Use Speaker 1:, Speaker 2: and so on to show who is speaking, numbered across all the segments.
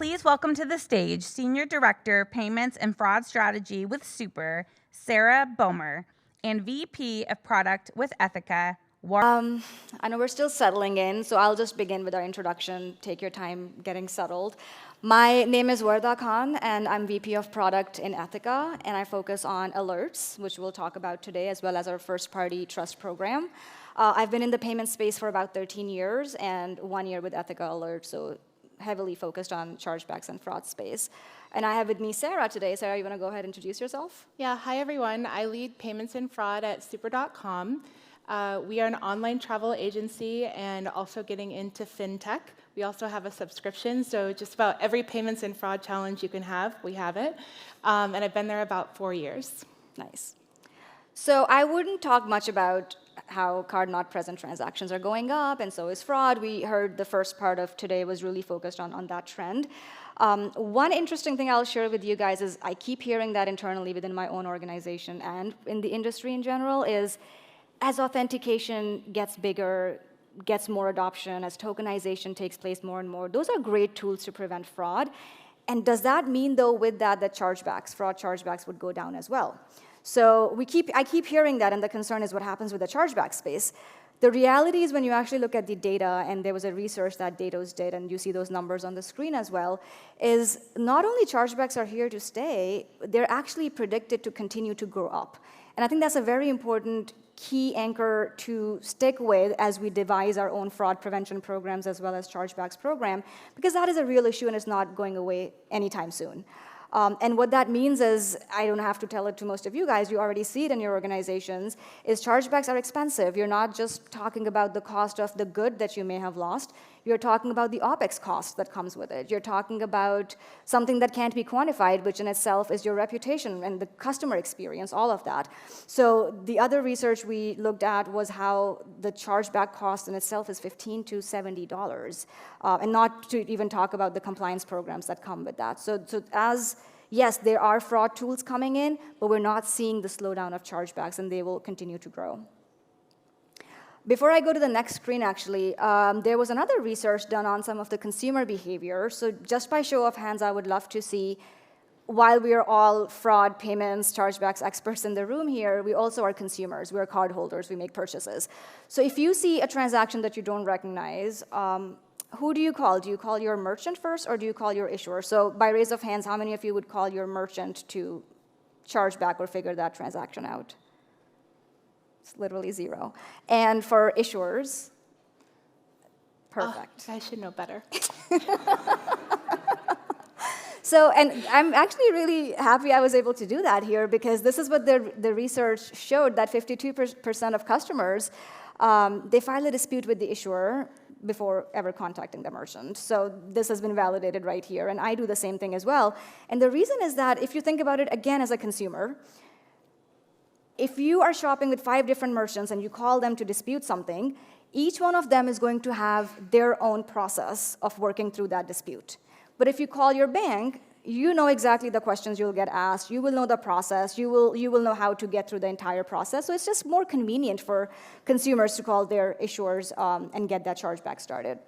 Speaker 1: Please welcome to the stage Senior Director, Payments and Fraud Strategy with Super, Sarah Bomer, and VP of Product with Ethica,
Speaker 2: I know we're still settling in, so I'll just begin with our introduction. Take your time getting settled. My name is Warda Khan, and I'm VP of Product in Ethica, and I focus on alerts, which we'll talk about today, as well as our first-party trust program. I've been in the payment space for about 13 years, and 1 year with Ethica Alert, so heavily focused on chargebacks and fraud space. And I have with me Sarah today. Sarah, you want to go ahead and introduce yourself?
Speaker 3: Yeah, hi everyone. I lead payments and fraud at super.com. We are an online travel agency and also getting into fintech. We also have a subscription, so just about every payments and fraud challenge you can have, we have it. And I've been there about 4 years.
Speaker 2: Nice. So I wouldn't talk much about how card-not-present transactions are going up, and so is fraud. We heard the first part of today was really focused on that trend. One interesting thing I'll share with you guys is I keep hearing that internally within my own organization and in the industry in general is as authentication gets bigger, gets more adoption, as tokenization takes place more and more, those are great tools to prevent fraud. And does that mean, though, with that chargebacks, fraud chargebacks would go down as well? So I keep hearing that, and the concern is what happens with the chargeback space. The reality is when you actually look at the data, and there was a research that Datos did, and you see those numbers on the screen as well, is not only chargebacks are here to stay, they're actually predicted to continue to grow up. And I think that's a very important key anchor to stick with as we devise our own fraud prevention programs as well as chargebacks program, because that is a real issue and it's not going away anytime soon. And what that means is, I don't have to tell it to most of you guys, you already see it in your organizations, is chargebacks are expensive. You're not just talking about the cost of the good that you may have lost, you're talking about the OpEx cost that comes with it. You're talking about something that can't be quantified, which in itself is your reputation and the customer experience, all of that. So the other research we looked at was how the chargeback cost in itself is $15 to $70, and not to even talk about the compliance programs that come with that. So yes, there are fraud tools coming in, but we're not seeing the slowdown of chargebacks, and they will continue to grow. Before I go to the next screen, actually, there was another research done on some of the consumer behavior. So just by show of hands, I would love to see, while we are all fraud, payments, chargebacks experts in the room here, we also are consumers. We're cardholders. We make purchases. So if you see a transaction that you don't recognize, who do you call? Do you call your merchant first, or do you call your issuer? So by raise of hands, how many of you would call your merchant to charge back or figure that transaction out? It's literally 0. And for issuers, perfect.
Speaker 3: I should know better.
Speaker 2: So, and I'm actually really happy I was able to do that here, because this is what the research showed, that 52% of customers, they file a dispute with the issuer before ever contacting the merchant. So this has been validated right here, and I do the same thing as well. And the reason is that if you think about it again as a consumer, if you are shopping with 5 different merchants and you call them to dispute something, each one of them is going to have their own process of working through that dispute. But if you call your bank, you know exactly the questions you'll get asked, you will know the process, you will know how to get through the entire process. So it's just more convenient for consumers to call their issuers and get that chargeback started.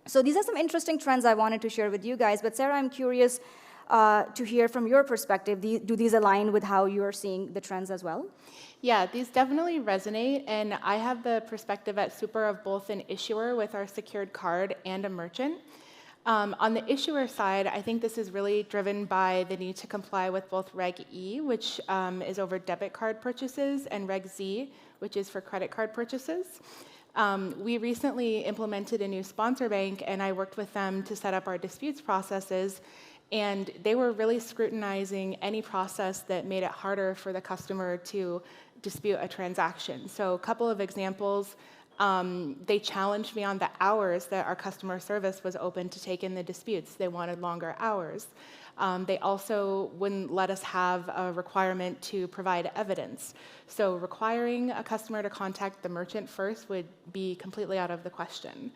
Speaker 2: So these are some interesting trends I wanted to share with you guys. But Sarah, I'm curious to hear from your perspective. Do these align with how you're seeing the trends as well?
Speaker 3: Yeah, these definitely resonate, and I have the perspective at Super of both an issuer with our secured card and a merchant. On the issuer side, I think this is really driven by the need to comply with both Reg E, which is over debit card purchases, and Reg Z, which is for credit card purchases. We recently implemented a new sponsor bank, and I worked with them to set up our disputes processes, and they were really scrutinizing any process that made it harder for the customer to dispute a transaction. So a couple of examples. They challenged me on the hours that our customer service was open to take in the disputes. They wanted longer hours. They also wouldn't let us have a requirement to provide evidence. So requiring a customer to contact the merchant first would be completely out of the question.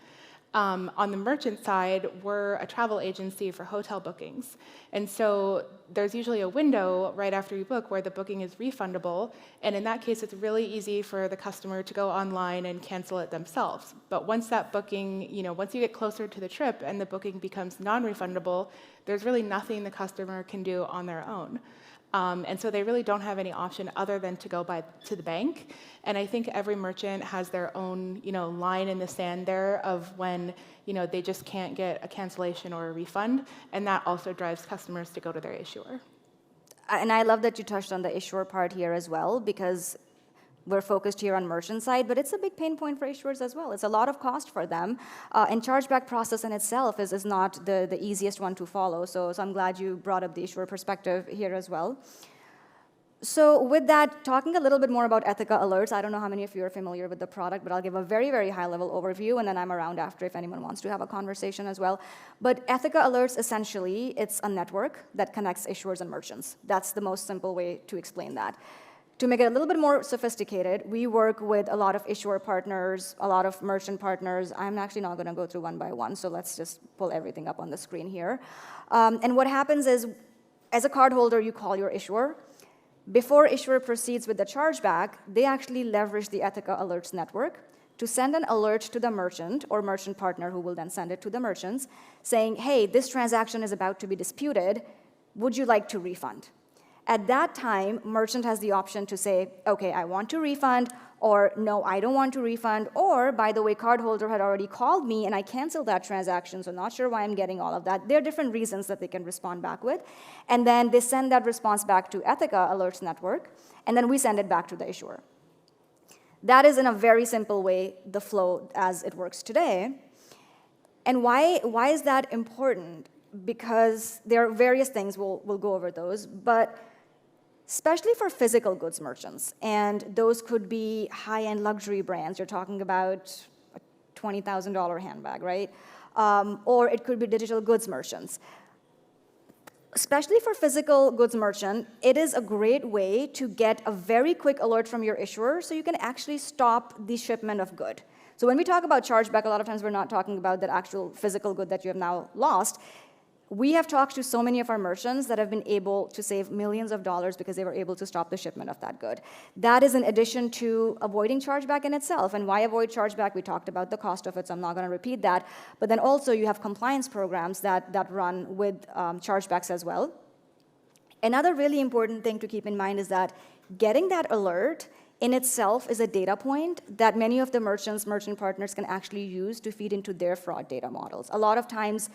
Speaker 3: On the merchant side, we're a travel agency for hotel bookings. And so there's usually a window right after you book where the booking is refundable. And in that case, it's really easy for the customer to go online and cancel it themselves. But once that booking, once you get closer to the trip and the booking becomes non-refundable, there's really nothing the customer can do on their own. And so they really don't have any option other than to go to the bank. And I think every merchant has their own, line in the sand there of when, they just can't get a cancellation or a refund. And that also drives customers to go to their issuer.
Speaker 2: And I love that you touched on the issuer part here as well, because we're focused here on merchant side, but it's a big pain point for issuers as well. It's a lot of cost for them. And chargeback process in itself is not the easiest one to follow. So I'm glad you brought up the issuer perspective here as well. So with that, talking a little bit more about Ethica Alerts, I don't know how many of you are familiar with the product, but I'll give a very, very high-level overview, and then I'm around after if anyone wants to have a conversation as well. But Ethica Alerts, essentially, it's a network that connects issuers and merchants. That's the most simple way to explain that. To make it a little bit more sophisticated, we work with a lot of issuer partners, a lot of merchant partners. I'm actually not going to go through one by one, so let's just pull everything up on the screen here. And what happens is, as a cardholder, you call your issuer. Before issuer proceeds with the chargeback, they actually leverage the Ethica Alerts network to send an alert to the merchant or merchant partner, who will then send it to the merchants, saying, hey, this transaction is about to be disputed. Would you like to refund? At that time, merchant has the option to say, okay, I want to refund, or no, I don't want to refund, or by the way, cardholder had already called me and I canceled that transaction, so not sure why I'm getting all of that. There are different reasons that they can respond back with. And then they send that response back to Ethica Alerts Network, and then we send it back to the issuer. That is, in a very simple way, the flow as it works today. And why is that important? Because there are various things, we'll go over those, but especially for physical goods merchants, and those could be high-end luxury brands. You're talking about a $20,000 handbag, right? Or it could be digital goods merchants. Especially for physical goods merchant, it is a great way to get a very quick alert from your issuer so you can actually stop the shipment of good. So when we talk about chargeback, a lot of times we're not talking about that actual physical good that you have now lost. We have talked to so many of our merchants that have been able to save millions of dollars because they were able to stop the shipment of that good. That is in addition to avoiding chargeback in itself. And why avoid chargeback? We talked about the cost of it, so I'm not going to repeat that. But then also you have compliance programs that run with chargebacks as well. Another really important thing to keep in mind is that getting that alert in itself is a data point that many of the merchant partners can actually use to feed into their fraud data models. A lot of times,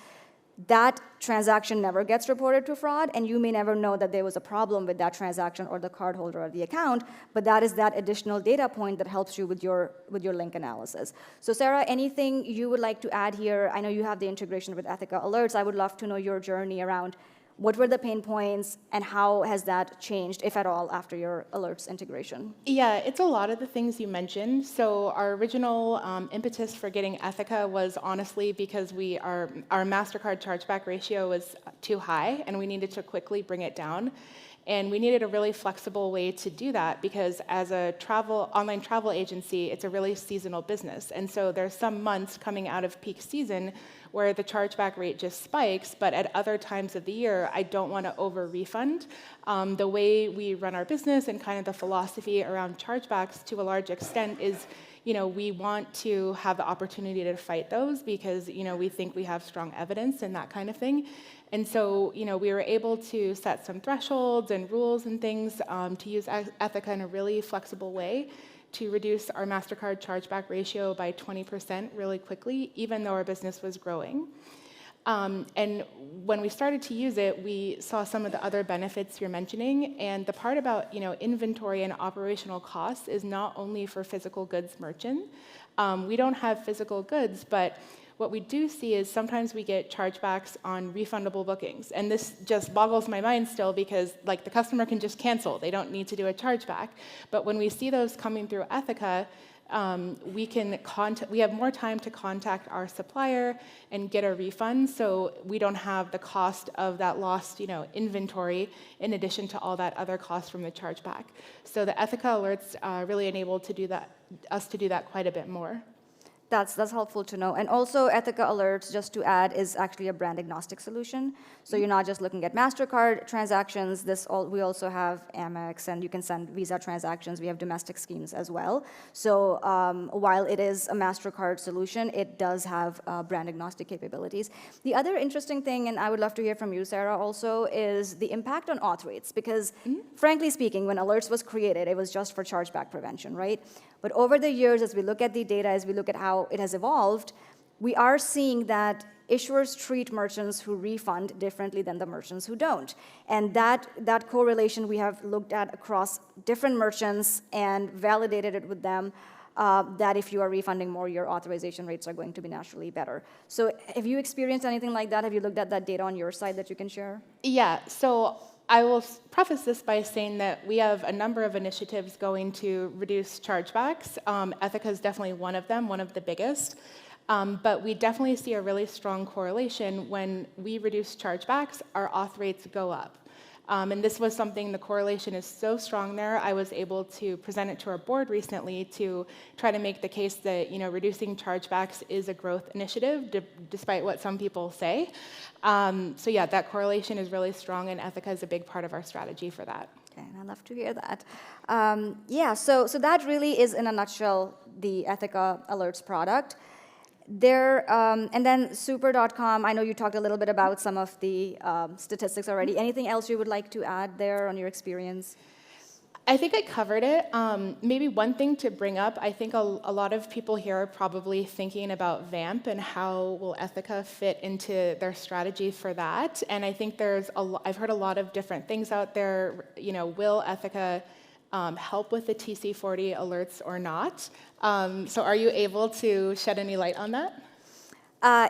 Speaker 2: that transaction never gets reported to fraud, and you may never know that there was a problem with that transaction or the cardholder or the account, but that is that additional data point that helps you with your link analysis. So Sarah, anything you would like to add here? I know you have the integration with Ethica Alerts. I would love to know your journey around what were the pain points and how has that changed, if at all, after your alerts integration?
Speaker 3: Yeah, it's a lot of the things you mentioned. So our original impetus for getting Ethica was honestly because our MasterCard chargeback ratio was too high and we needed to quickly bring it down. And we needed a really flexible way to do that because as a online travel agency, it's a really seasonal business. And so there's some months coming out of peak season where the chargeback rate just spikes, but at other times of the year, I don't want to over-refund. The way we run our business and kind of the philosophy around chargebacks to a large extent is, we want to have the opportunity to fight those because, we think we have strong evidence and that kind of thing. And so, we were able to set some thresholds and rules and things to use Ethica in a really flexible way to reduce our MasterCard chargeback ratio by 20% really quickly, even though our business was growing. And when we started to use it, we saw some of the other benefits you're mentioning. And the part about inventory and operational costs is not only for physical goods merchant. We don't have physical goods, but what we do see is sometimes we get chargebacks on refundable bookings. And this just boggles my mind still because the customer can just cancel. They don't need to do a chargeback. But when we see those coming through Ethica, we have more time to contact our supplier and get a refund, so we don't have the cost of that lost, inventory in addition to all that other cost from the chargeback. So the Ethica alerts really enabled us to do that quite a bit more.
Speaker 2: That's helpful to know. And also, Ethica Alerts, just to add, is actually a brand agnostic solution. So you're not just looking at MasterCard transactions. We also have Amex, and you can send Visa transactions. We have domestic schemes as well. So while it is a MasterCard solution, it does have brand agnostic capabilities. The other interesting thing, and I would love to hear from you, Sarah, also, is the impact on auth rates. Because frankly speaking, when Alerts was created, it was just for chargeback prevention, right? But over the years, as we look at the data, as we look at how it has evolved, we are seeing that issuers treat merchants who refund differently than the merchants who don't. And that correlation we have looked at across different merchants and validated it with them, that if you are refunding more, your authorization rates are going to be naturally better. So have you experienced anything like that? Have you looked at that data on your side that you can share?
Speaker 3: Yeah, so I will preface this by saying that we have a number of initiatives going to reduce chargebacks. Ethica is definitely one of them, one of the biggest. But we definitely see a really strong correlation. When we reduce chargebacks, our auth rates go up. And this was something, the correlation is so strong there, I was able to present it to our board recently to try to make the case that reducing chargebacks is a growth initiative, despite what some people say. So yeah, that correlation is really strong, and Ethica is a big part of our strategy for that.
Speaker 2: Okay, and I'd love to hear that. Yeah, so that really is, in a nutshell, the Ethica Alerts product. And then super.com, I know you talked a little bit about some of the statistics already. Anything else you would like to add there on your experience?
Speaker 3: I think I covered it. Maybe one thing to bring up, I think a lot of people here are probably thinking about VAMP and how will Ethica fit into their strategy for that. And I think I've heard a lot of different things out there. Will Ethica help with the TC40 alerts or not? So are you able to shed any light on that?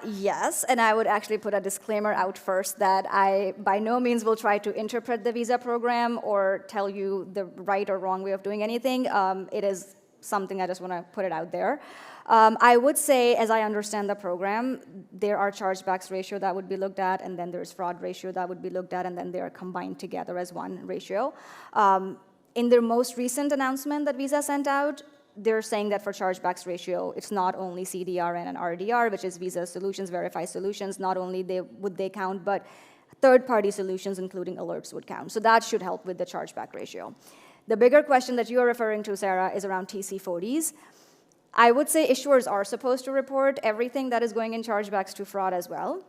Speaker 2: Yes, and I would actually put a disclaimer out first that I by no means will try to interpret the visa program or tell you the right or wrong way of doing anything. It is something I just want to put it out there. I would say, as I understand the program, there are chargebacks ratio that would be looked at, and then there's fraud ratio that would be looked at, and then they are combined together as one ratio. In their most recent announcement that Visa sent out, they're saying that for chargebacks ratio, it's not only CDRN and RDR, which is Visa Solutions, Verified Solutions, not only would they count, but third-party solutions, including alerts, would count. So that should help with the chargeback ratio. The bigger question that you are referring to, Sarah, is around TC40s. I would say issuers are supposed to report everything that is going in chargebacks to fraud as well.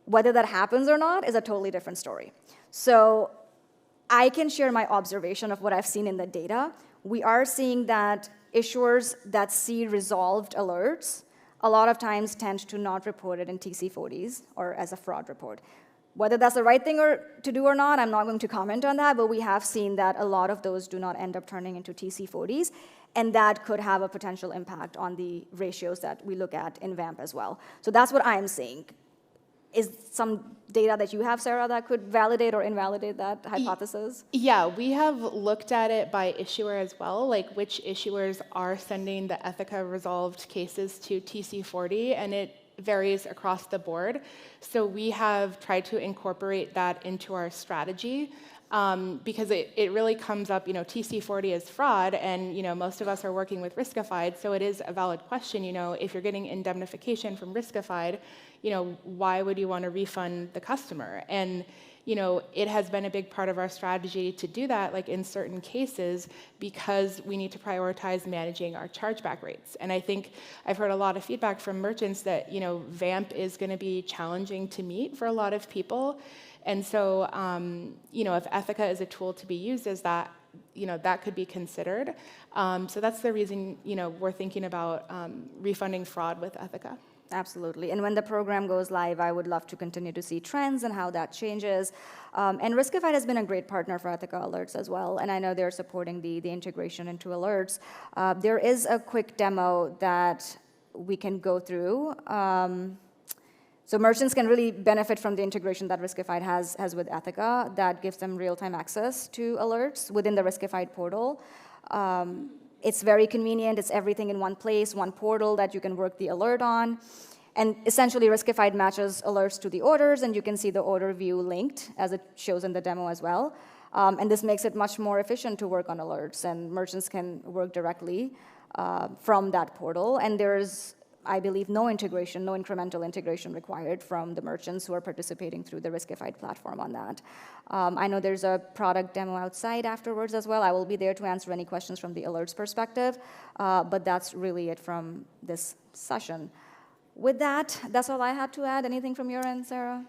Speaker 2: Whether that happens or not is a totally different story. So I can share my observation of what I've seen in the data. We are seeing that issuers that see resolved alerts a lot of times tend to not report it in TC40s or as a fraud report. Whether that's the right thing to do or not, I'm not going to comment on that, but we have seen that a lot of those do not end up turning into TC40s, and that could have a potential impact on the ratios that we look at in VAMP as well. So that's what I'm seeing. Is some data that you have, Sarah, that could validate or invalidate that hypothesis?
Speaker 3: Yeah, we have looked at it by issuer as well, like which issuers are sending the Ethica resolved cases to TC40, and it varies across the board. So we have tried to incorporate that into our strategy. Because it really comes up, TC40 is fraud, and most of us are working with Riskified, so it is a valid question. If you're getting indemnification from Riskified, why would you want to refund the customer? And it has been a big part of our strategy to do that, like in certain cases, because we need to prioritize managing our chargeback rates. And I think I've heard a lot of feedback from merchants that VAMP is going to be challenging to meet for a lot of people. And so, if Ethica is a tool to be used as that, that could be considered. So that's the reason, we're thinking about refunding fraud with Ethica.
Speaker 2: Absolutely. And when the program goes live, I would love to continue to see trends and how that changes. And Riskified has been a great partner for Ethica Alerts as well, and I know they're supporting the integration into Alerts. There is a quick demo that we can go through. So merchants can really benefit from the integration that Riskified has with Ethica that gives them real-time access to alerts within the Riskified portal. It's very convenient. It's everything in one place, one portal that you can work the alert on. And essentially, Riskified matches alerts to the orders, and you can see the order view linked, as it shows in the demo as well. And this makes it much more efficient to work on alerts, and merchants can work directly from that portal. And there's I believe no integration, no incremental integration required from the merchants who are participating through the Riskified platform on that. I know there's a product demo outside afterwards as well. I will be there to answer any questions from the alerts perspective, but that's really it from this session. With that, that's all I had to add. Anything from your end, Sarah?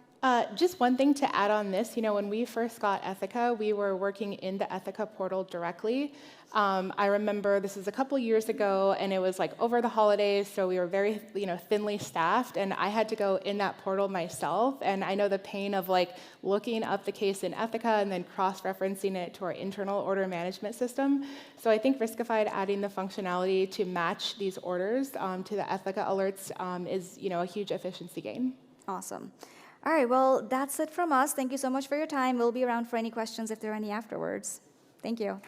Speaker 3: Just one thing to add on this, when we first got Ethica, we were working in the Ethica portal directly. I remember this was a couple years ago, and it was like over the holidays, so we were very, thinly staffed, and I had to go in that portal myself, and I know the pain of like looking up the case in Ethica and then cross-referencing it to our internal order management system. So I think Riskified adding the functionality to match these orders to the Ethica alerts is, a huge efficiency gain.
Speaker 2: Awesome. All right, well, that's it from us. Thank you so much for your time. We'll be around for any questions if there are any afterwards. Thank you.